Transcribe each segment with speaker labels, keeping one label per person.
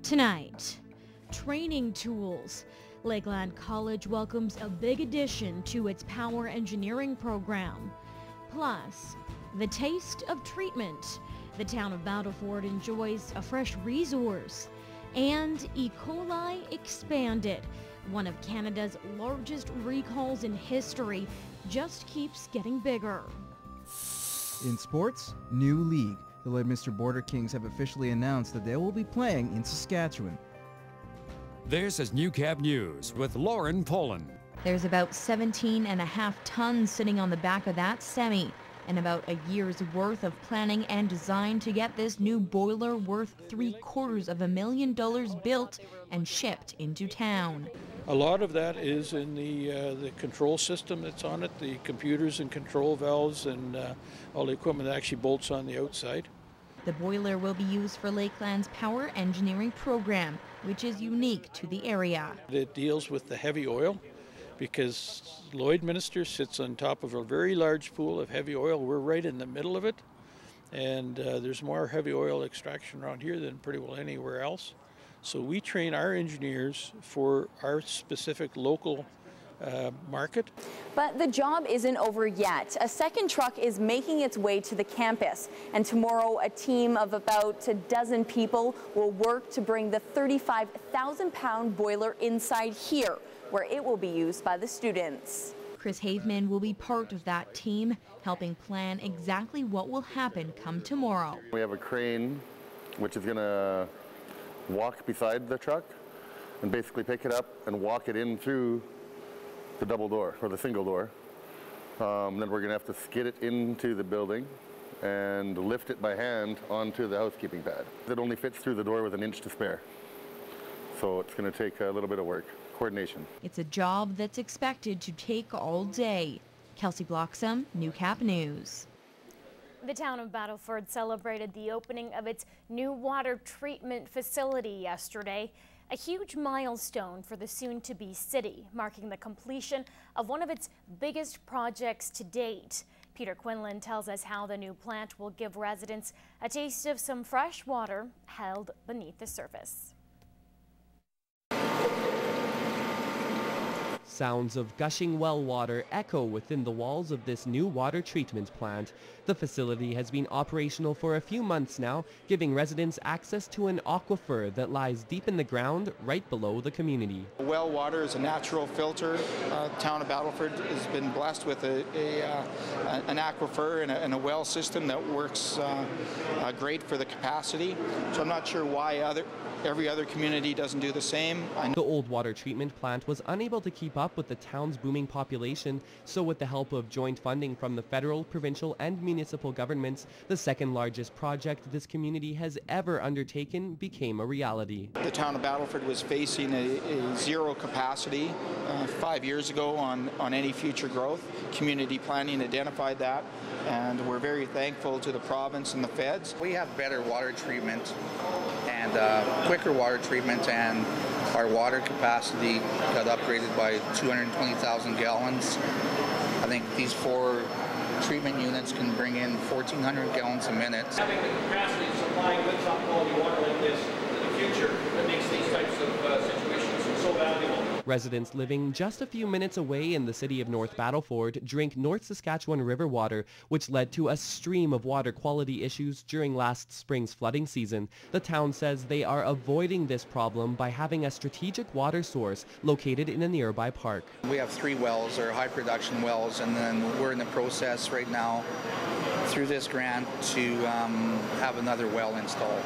Speaker 1: Tonight, training tools. Lakeland College welcomes a big addition to its power engineering program. Plus, the taste of treatment. The town of Battleford enjoys a fresh resource. And E. coli expanded. One of Canada's largest recalls in history just keeps getting bigger.
Speaker 2: In sports, new league. The Lloydminster Border Kings have officially announced that they will be playing in Saskatchewan.
Speaker 3: This is Newcap News with Lauren Poland.
Speaker 1: There's about 17.5 tons sitting on the back of that semi, and about a year's worth of planning and design to get this new boiler worth $750,000 built and shipped into town.
Speaker 4: A lot of that is in the control system that's on it, the computers and control valves and all the equipment that actually bolts on the outside.
Speaker 1: The boiler will be used for Lakeland's power engineering program, which is unique to the area.
Speaker 4: It deals with the heavy oil because Lloydminster sits on top of a very large pool of heavy oil. We're right in the middle of it, and there's more heavy oil extraction around here than pretty well anywhere else. So we train our engineers for our specific local market.
Speaker 5: But the job isn't over yet. A second truck is making its way to the campus, and tomorrow a team of about a dozen people will work to bring the 35,000-pound boiler inside here, where it will be used by the students.
Speaker 1: Chris Haveman will be part of that team, helping plan exactly what will happen come tomorrow.
Speaker 6: We have a crane which is going to walk beside the truck and basically pick it up and walk it in through the double door or the single door. Then we're going to have to skid it into the building and lift it by hand onto the housekeeping pad. It only fits through the door with an inch to spare. So it's going to take a little bit of work, coordination.
Speaker 1: It's a job that's expected to take all day. Kelsey Bloxham, Newcap News.
Speaker 7: The town of Battleford celebrated the opening of its new water treatment facility yesterday, a huge milestone for the soon-to-be city, marking the completion of one of its biggest projects to date. Peter Quinlan tells us how the new plant will give residents a taste of some fresh water held beneath the surface.
Speaker 8: Sounds of gushing well water echo within the walls of this new water treatment plant. The facility has been operational for a few months now, giving residents access to an aquifer that lies deep in the ground right below the community.
Speaker 9: Well water is a natural filter. Town of Battleford has been blessed with an aquifer and a well system that works great for the capacity. So I'm not sure why every other community doesn't do the same.
Speaker 8: The old water treatment plant was unable to keep up with the town's booming population, so with the help of joint funding from the federal, provincial and municipal governments, the second largest project this community has ever undertaken became a reality.
Speaker 9: The town of Battleford was facing a zero capacity 5 years ago on any future growth. Community planning identified that, and we're very thankful to the province and the feds.
Speaker 10: We have better water treatment and quicker water treatment, and our water capacity got upgraded by 220,000 gallons. I think these 4 treatment units can bring in 1,400 gallons a minute.
Speaker 11: Having the capacity to supply good top quality water like this in the future that makes these types of situations so valuable.
Speaker 8: Residents living just a few minutes away in the city of North Battleford drink North Saskatchewan river water, which led to a stream of water quality issues during last spring's flooding season. The town says they are avoiding this problem by having a strategic water source located in a nearby park.
Speaker 10: We have 3 wells, or high production wells, and then we're in the process right now through this grant to have another well installed.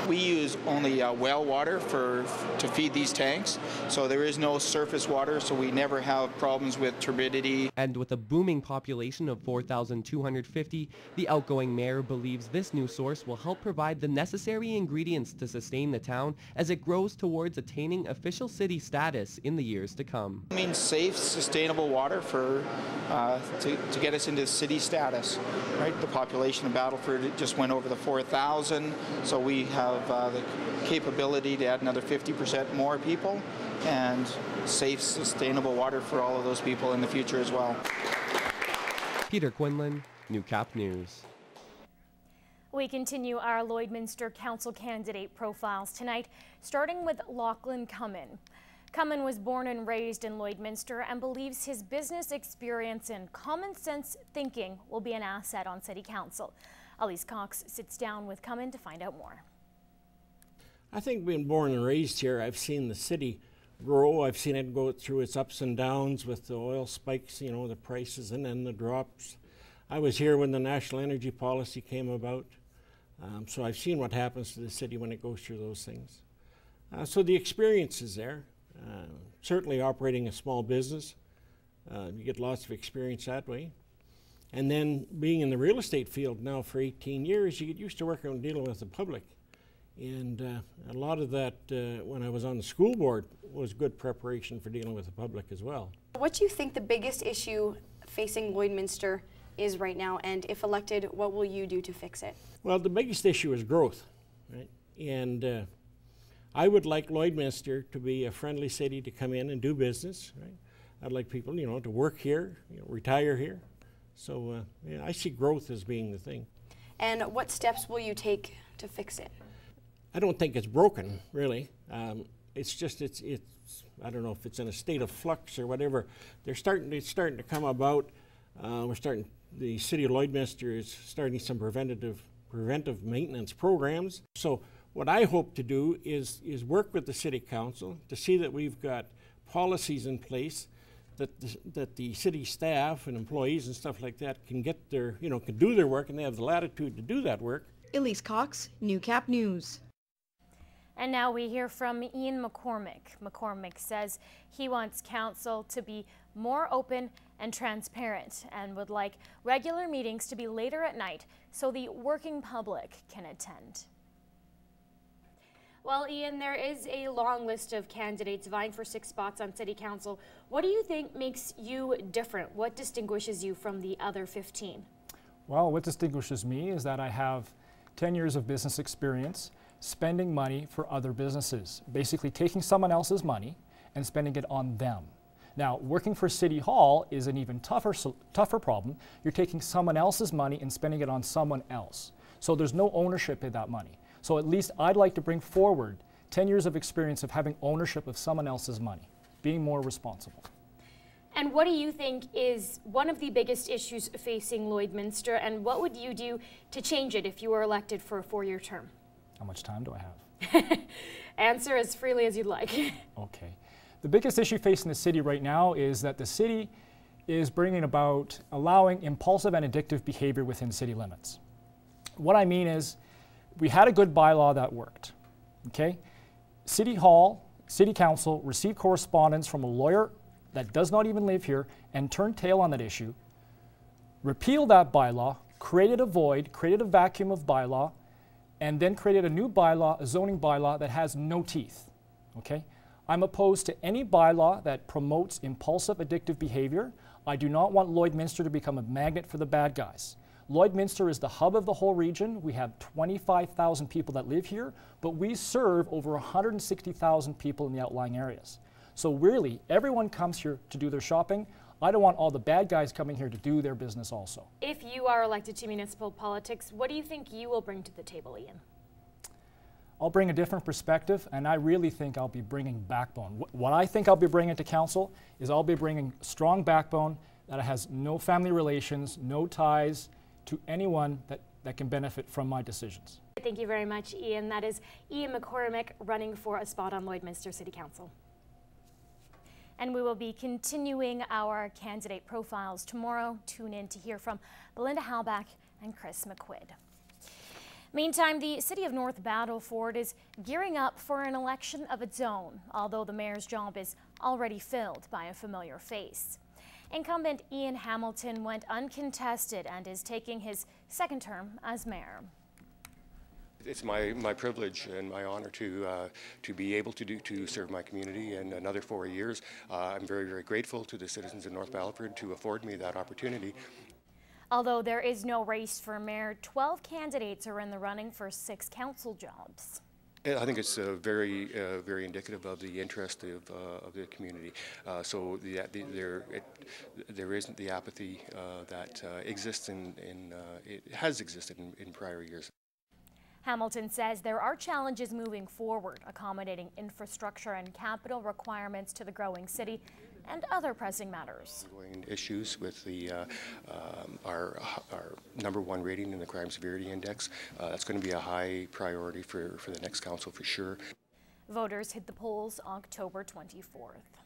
Speaker 9: We use only well water to feed these tanks, so there is no surface water, so we never have problems with turbidity.
Speaker 8: And with a booming population of 4,250, the outgoing mayor believes this new source will help provide the necessary ingredients to sustain the town as it grows towards attaining official city status in the years to come.
Speaker 9: It means safe, sustainable water to get us into city status. Right? The population of Battleford just went over the 4,000, so we have the capability to add another 50% more people and safe, sustainable water for all of those people in the future as well.
Speaker 8: Peter Quinlan, Newcap News.
Speaker 7: We continue our Lloydminster Council candidate profiles tonight, starting with Lachlan Cummine. Cummine was born and raised in Lloydminster and believes his business experience and common sense thinking will be an asset on City Council. Elise Cox sits down with Cummine to find out more.
Speaker 12: I think being born and raised here, I've seen the city grow. I've seen it go through its ups and downs with the oil spikes, you know, the prices and then the drops. I was here when the national energy policy came about. So I've seen what happens to the city when it goes through those things. So the experience is there. Certainly operating a small business, you get lots of experience that way. And then being in the real estate field now for 18 years, you get used to working and dealing with the public. And a lot of that, when I was on the school board, was good preparation for dealing with the public as well.
Speaker 13: What do you think the biggest issue facing Lloydminster is right now, and if elected, what will you do to fix it?
Speaker 12: Well, the biggest issue is growth, right? And I would like Lloydminster to be a friendly city to come in and do business, right? I'd like people, you know, to work here, you know, retire here. So yeah, I see growth as being the thing.
Speaker 13: And what steps will you take to fix it?
Speaker 12: I don't think it's broken, really. It's just, it's I don't know if it's in a state of flux or whatever. It's starting to come about. The city of Lloydminster is starting some preventive maintenance programs. So what I hope to do is work with the city council to see that we've got policies in place that the city staff and employees and stuff like that can get their, you know, can do their work and they have the latitude to do that work.
Speaker 1: Elise Cox, Newcap News.
Speaker 7: And now we hear from Ian McCormack. McCormack says he wants council to be more open and transparent and would like regular meetings to be later at night so the working public can attend.
Speaker 14: Well, Ian, there is a long list of candidates vying for 6 spots on City Council. What do you think makes you different? What distinguishes you from the other 15?
Speaker 15: Well, what distinguishes me is that I have 10 years of business experience spending money for other businesses, basically taking someone else's money and spending it on them. Now, working for City Hall is an even tougher problem. You're taking someone else's money and spending it on someone else. So there's no ownership in that money. So at least I'd like to bring forward 10 years of experience of having ownership of someone else's money, being more responsible.
Speaker 14: And what do you think is one of the biggest issues facing Lloydminster, and what would you do to change it if you were elected for a 4-year term?
Speaker 15: How much time do I have?
Speaker 14: Answer as freely as you'd like.
Speaker 15: Okay. The biggest issue facing the city right now is that the city is bringing about allowing impulsive and addictive behavior within city limits. What I mean is, we had a good bylaw that worked, okay? City Hall, City Council received correspondence from a lawyer that does not even live here and turned tail on that issue, repealed that bylaw, created a void, created a vacuum of bylaw, and then created a new bylaw, a zoning bylaw that has no teeth, okay? I'm opposed to any bylaw that promotes impulsive, addictive behavior. I do not want Lloydminster to become a magnet for the bad guys. Lloydminster is the hub of the whole region. We have 25,000 people that live here, but we serve over 160,000 people in the outlying areas. So really, everyone comes here to do their shopping. I don't want all the bad guys coming here to do their business also.
Speaker 14: If you are elected to municipal politics, what do you think you will bring to the table, Ian?
Speaker 15: I'll bring a different perspective, and I really think I'll be bringing backbone. What I think I'll be bringing to council is I'll be bringing strong backbone that has no family relations, no ties to anyone that can benefit from my decisions.
Speaker 14: Thank you very much, Ian. That is Ian McCormack running for a spot on Lloydminster City Council.
Speaker 7: And we will be continuing our candidate profiles tomorrow. Tune in to hear from Belinda Halbach and Chris McQuid. Meantime, the city of North Battleford is gearing up for an election of its own, although the mayor's job is already filled by a familiar face. Incumbent Ian Hamilton went uncontested and is taking his 2nd term as mayor.
Speaker 16: It's my privilege and my honor to be able to serve my community in another 4 years. I'm very, very grateful to the citizens of North Battleford to afford me that opportunity.
Speaker 7: Although there is no race for mayor, 12 candidates are in the running for 6 council jobs.
Speaker 16: I think it's very indicative of the interest of the community. So there isn't the apathy that exists it has existed in prior years.
Speaker 7: Hamilton says there are challenges moving forward, accommodating infrastructure and capital requirements to the growing city and other pressing matters.
Speaker 16: Issues with the our #1 rating in the Crime Severity Index. That's going to be a high priority for the next council for sure.
Speaker 7: Voters hit the polls October 24th.